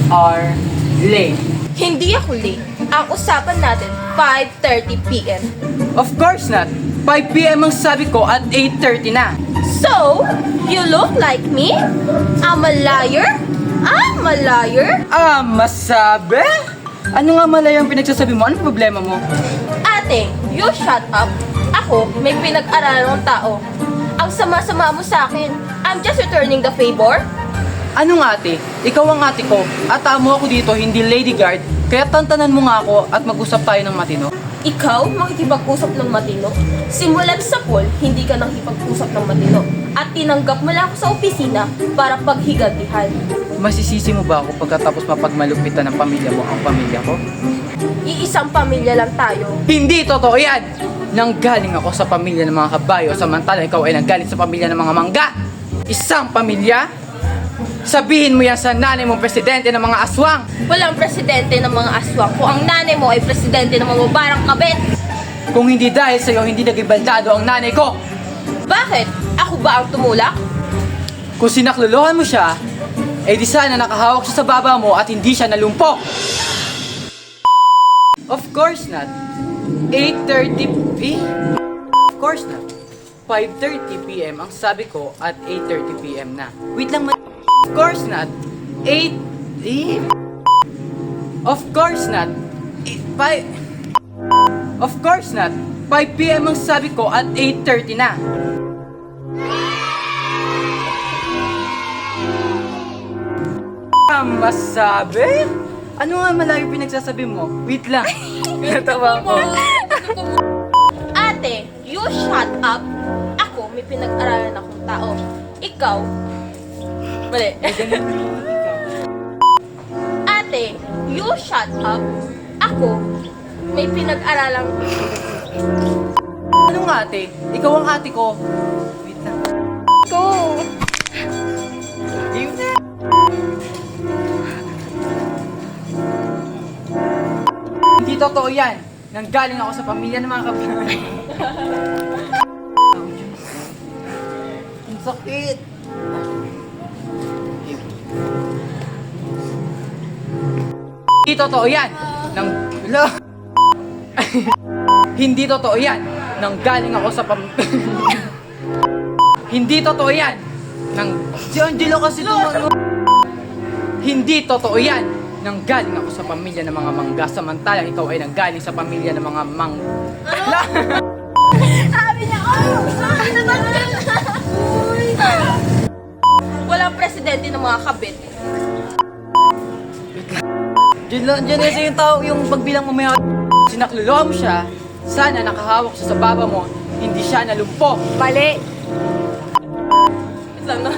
are late. Hindi ako late. Ang usapan natin, 5:30 p.m. Of course not. 5 p.m. ang sabi ko at 8:30 na. So, you look like me? I'm a liar? I'm a liar? Masabi? Ano nga malay ang pinagsasabi mo? Anong problema mo? Ate, you shut up. Ako, may pinag-aralan ng tao. Ang sama-sama mo sa akin. I'm just returning the favor. Anong ate? Ikaw ang ate ko at amo ako dito, hindi lady guard. Kaya tantanan mo nga ako at mag-usap tayo ng matino. Ikaw, makikipag-usap ng matino? Simulat sa pool, hindi ka nakipag-usap ng matino. At tinanggap mo lang ako sa opisina para paghigantihan. Masisisi mo ba ako pagkatapos mapagmalupitan ng pamilya mo ang pamilya ko? Iisang pamilya lang tayo. Hindi totoo yan! Nanggaling ako sa pamilya ng mga kabayo, samantala ikaw ay nanggaling sa pamilya ng mga mangga. Isang pamilya? Sabihin mo yan sa nanay mong presidente ng mga aswang. Walang presidente ng mga aswang. Kung ang nanay mo ay presidente ng mga babarang kabit. Kung hindi dahil sa'yo, hindi naging baldado ang nanay ko. Bakit? Ako ba ang tumulak? Kung sinaklolohan mo siya, eh di sana nakahawak siya sa baba mo at hindi siya nalumpok. Of course not. 8:30 p.m. Of course not. 5:30 p.m. ang sabi ko at 8:30 p.m. na. Wait lang Of course not. 8... Of course not. 5... Of course not. 5 p.m. ang sabi ko at 8:30 na. Masabi? Ano nga malayo pinagsasabi mo? Wait lang. Natawa ko. Ate, you shut up. Ako, may pinag-aralan akong tao. Ikaw, mali. Ate, you shut up. Ako, may pinag-aralang... Ano nga ate? Ikaw ang ate ko. Wait lang. Go! Yun na. Hindi totoo yan. Nanggaling ako sa pamilya ng mga kapatid. Ang sakit. Hindi totoo yan. Hindi totoo yan. Nanggaling ako sa Hindi totoo yan. Si Angelo kasi Hindi totoo yan. Nanggaling ako sa pamilya ng mga mangga, samantalang ikaw ay nanggaling sa pamilya ng mga Sabi niya, oh! Sabi naman Walang presidente ng mga kabit. Diyan na yung tao, yung pagbilang mamaya. Sinaklolo mo siya, sana nakahawak siya sa baba mo, hindi siya nalumpo. Mali! Wait lang na.